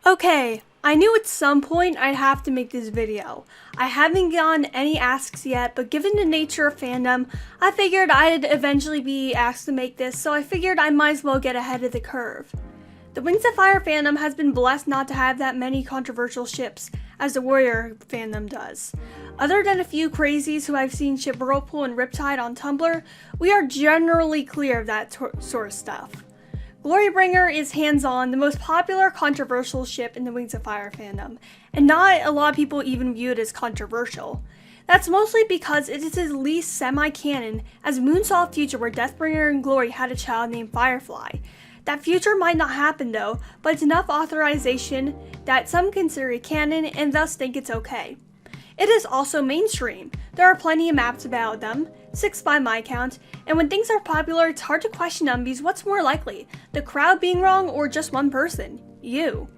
Okay, I knew at some point I'd have to make this video. I haven't gotten any asks yet, but given the nature of fandom, I figured I'd eventually be asked to make this, so I figured I might as well get ahead of the curve. The Wings of Fire fandom has been blessed not to have that many controversial ships as the Warrior fandom does. Other than a few crazies who I've seen ship Whirlpool and Riptide on Tumblr, we are generally clear of that sort of stuff. Glorybringer is hands-on the most popular controversial ship in the Wings of Fire fandom, and not a lot of people even view it as controversial. That's mostly because it is at least semi-canon, as Moon saw a future where Deathbringer and Glory had a child named Firefly. That future might not happen though, but it's enough authorization that some consider it canon and thus think it's okay. It is also mainstream. There are plenty of maps about them, 6 by my count, and when things are popular it's hard to question them because what's more likely, the crowd being wrong or just one person? You.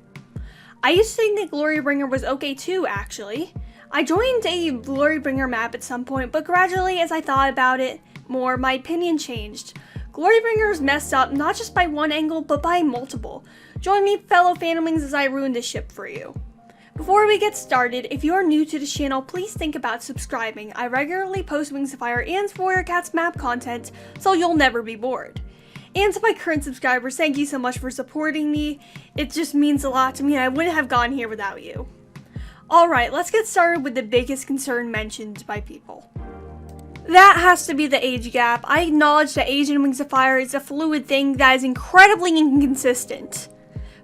I used to think that Glorybringer was okay too, actually. I joined a Glorybringer map at some point, but gradually as I thought about it more, my opinion changed. Glorybringer is messed up not just by one angle, but by multiple. Join me fellow fandomings as I ruin this ship for you. Before we get started, if you are new to this channel, please think about subscribing. I regularly post Wings of Fire and Warrior Cats map content, so you'll never be bored. And to my current subscribers, thank you so much for supporting me. It just means a lot to me and I wouldn't have gotten here without you. Alright, let's get started with the biggest concern mentioned by people. That has to be the age gap. I acknowledge that age in Wings of Fire is a fluid thing that is incredibly inconsistent.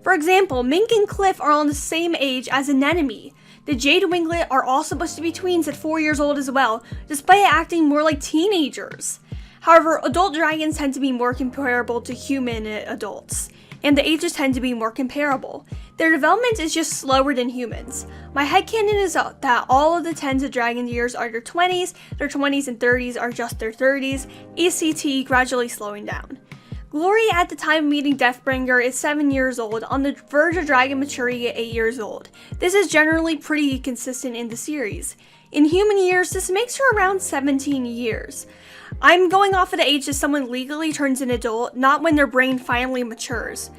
For example, Mink and Cliff are on the same age as Anemone. The Jade and Winglet are all supposed to be tweens at 4 years old as well, despite acting more like teenagers. However, adult dragons tend to be more comparable to human adults, and the ages tend to be more comparable. Their development is just slower than humans. My headcanon is that all of the 10s of dragon years are their 20s and 30s are just their 30s, ACT gradually slowing down. Glory at the time of meeting Deathbringer is 7 years old, on the verge of dragon maturity at 8 years old. This is generally pretty consistent in the series. In human years, this makes her around 17 years. I'm going off of the age that someone legally turns an adult, not when their brain finally matures.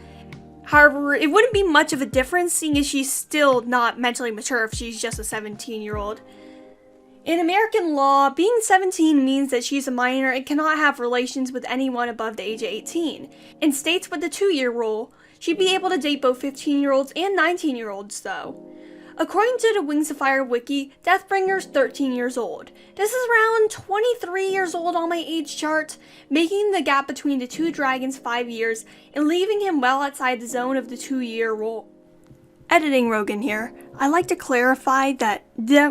However, it wouldn't be much of a difference seeing as she's still not mentally mature if she's just a 17-year-old. In American law, being 17 means that she's a minor and cannot have relations with anyone above the age of 18. In states with the 2-year rule, she'd be able to date both 15-year-olds and 19-year-olds though. According to the Wings of Fire wiki, Deathbringer's 13 years old. This is around 23 years old on my age chart, making the gap between the two dragons 5 years and leaving him well outside the zone of the 2-year rule. Editing Rogan here. I like to clarify that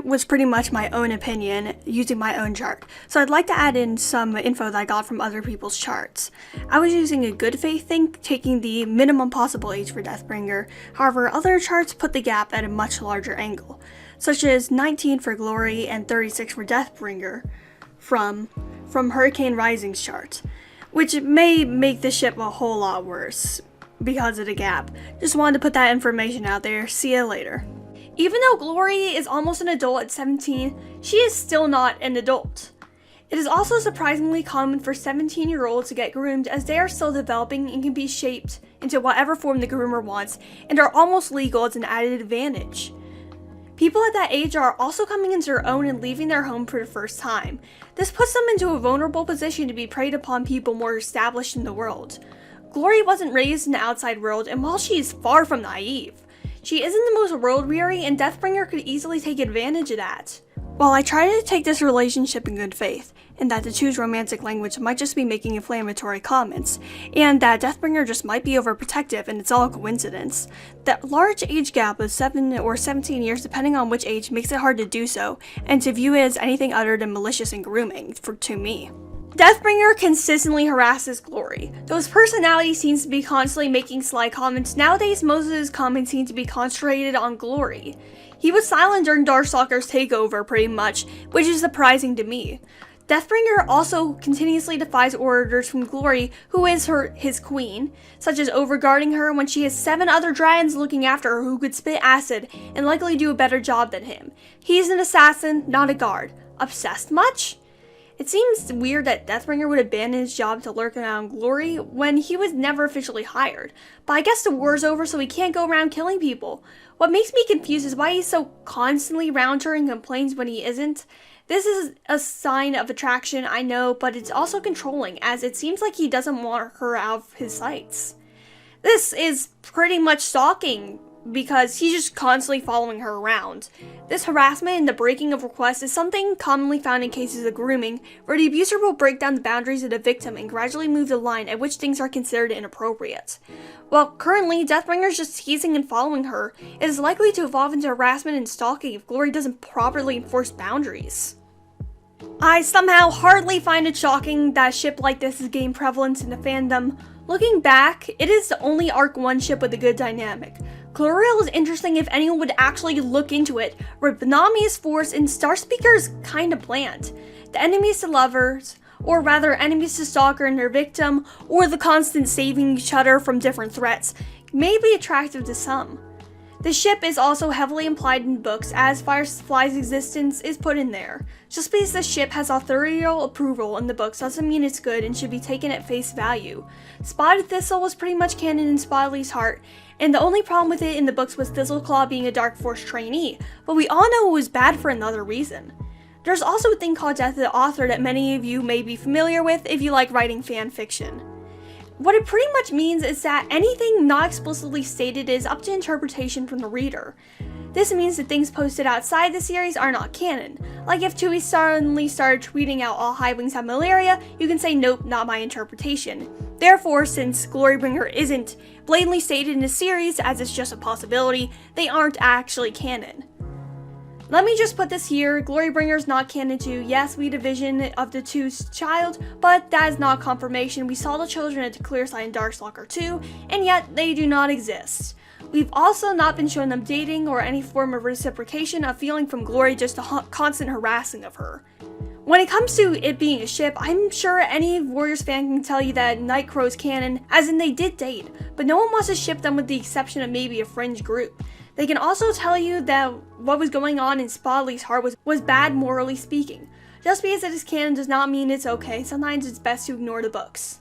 was pretty much my own opinion using my own chart, so I'd like to add in some info that I got from other people's charts. I was using a good faith thing, taking the minimum possible age for Deathbringer, however other charts put the gap at a much larger angle, such as 19 for Glory and 36 for Deathbringer from Hurricane Rising's chart, which may make the ship a whole lot worse because of the gap. Just wanted to put that information out there. See ya later. Even though Glory is almost an adult at 17, she is still not an adult. It is also surprisingly common for 17-year-olds to get groomed as they are still developing and can be shaped into whatever form the groomer wants and are almost legal as an added advantage. People at that age are also coming into their own and leaving their home for the first time. This puts them into a vulnerable position to be preyed upon people more established in the world. Glory wasn't raised in the outside world, and while she is far from naive, she isn't the most world-weary, and Deathbringer could easily take advantage of that. While I try to take this relationship in good faith, and that to choose romantic language might just be making inflammatory comments, and that Deathbringer just might be overprotective and it's all a coincidence, that large age gap of 7 or 17 years depending on which age makes it hard to do so, and to view it as anything other than malicious and grooming, to me. Deathbringer consistently harasses Glory. Though his personality seems to be constantly making sly comments, nowadays most of his comments seem to be concentrated on Glory. He was silent during Darkstalker's takeover pretty much, which is surprising to me. Deathbringer also continuously defies orders from Glory, who is his queen, such as overguarding her when she has 7 other dragons looking after her who could spit acid and likely do a better job than him. He's an assassin, not a guard. Obsessed much? It seems weird that Deathbringer would abandon his job to lurk around Glory when he was never officially hired, but I guess the war's over so he can't go around killing people. What makes me confused is why he's so constantly around her and complains when he isn't. This is a sign of attraction, I know, but it's also controlling, as it seems like he doesn't want her out of his sights. This is pretty much stalking, because he's just constantly following her around. This harassment and the breaking of requests is something commonly found in cases of grooming, where the abuser will break down the boundaries of the victim and gradually move the line at which things are considered inappropriate. While currently Deathbringer is just teasing and following her, it is likely to evolve into harassment and stalking if Glory doesn't properly enforce boundaries. I somehow hardly find it shocking that a ship like this is gaining prevalence in the fandom. Looking back, it is the only Arc 1 ship with a good dynamic. Gloriel is interesting if anyone would actually look into it, where Benami is forced and Starspeaker is kinda bland. The enemies to lovers, or rather enemies to Stalker and their victim, or the constant saving each other from different threats, may be attractive to some. The ship is also heavily implied in books, as Firefly's existence is put in there. Just because the ship has authorial approval in the books doesn't mean it's good and should be taken at face value. Spotted Thistle was pretty much canon in Spottley's heart, and the only problem with it in the books was Thistleclaw being a Dark Force trainee, but we all know it was bad for another reason. There's also a thing called Death of the Author that many of you may be familiar with if you like writing fan fiction. What it pretty much means is that anything not explicitly stated is up to interpretation from the reader. This means that things posted outside the series are not canon. Like if Tui suddenly started tweeting out all Highwings have malaria, you can say nope, not my interpretation. Therefore, since Glorybringer isn't blatantly stated in the series as it's just a possibility, they aren't actually canon. Let me just put this here, Glorybringer is not canon to, yes, we had a vision of the two's child, but that is not confirmation. We saw the children at the Clear Side in Darkstalker 2, and yet they do not exist. We've also not been shown them dating or any form of reciprocation of feeling from Glory, just a constant harassing of her. When it comes to it being a ship, I'm sure any Warriors fan can tell you that Nightcrow's canon, as in they did date, but no one wants to ship them with the exception of maybe a fringe group. They can also tell you that what was going on in Spottley's heart was bad morally speaking. Just because it is canon does not mean it's okay, sometimes it's best to ignore the books.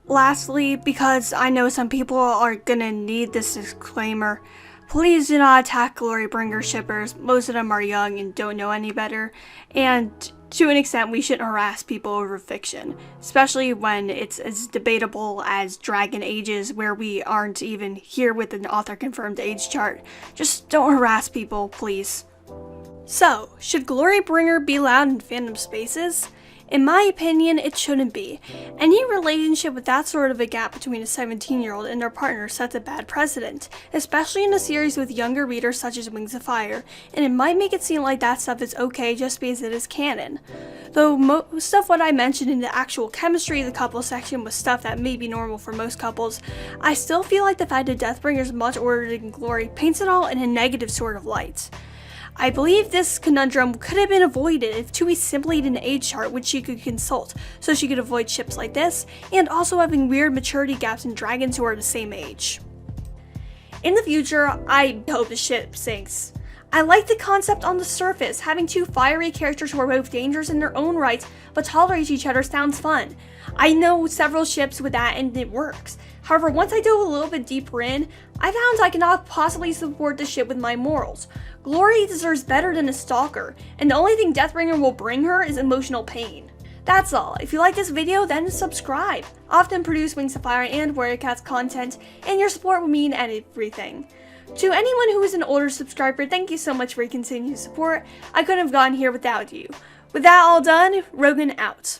Lastly, because I know some people are gonna need this disclaimer, please do not attack Glorybringer shippers. Most of them are young and don't know any better, and to an extent we shouldn't harass people over fiction, especially when it's as debatable as Dragon Ages, where we aren't even here with an author confirmed age chart. Just don't harass people, please. So, should Glorybringer be allowed in fandom spaces? In my opinion, it shouldn't be. Any relationship with that sort of a gap between a 17-year-old and their partner sets a bad precedent, especially in a series with younger readers such as Wings of Fire, and it might make it seem like that stuff is okay just because it is canon. Though most of what I mentioned in the actual chemistry of the couple section was stuff that may be normal for most couples, I still feel like the fact that Deathbringer is much older than Glory paints it all in a negative sort of light. I believe this conundrum could have been avoided if Tui simply had an age chart which she could consult, so she could avoid ships like this, and also having weird maturity gaps in dragons who are the same age. In the future, I hope the ship sinks. I like the concept on the surface. Having two fiery characters who are both dangerous in their own right, but tolerate each other sounds fun. I know several ships with that and it works. However, once I dove a little bit deeper in, I found I cannot possibly support the ship with my morals. Glory deserves better than a stalker, and the only thing Deathbringer will bring her is emotional pain. That's all. If you like this video, then subscribe. I often produce Wings of Fire and Warrior Cats content, and your support will mean everything. To anyone who is an older subscriber, thank you so much for your continued support. I couldn't have gotten here without you. With that all done, Rogan out.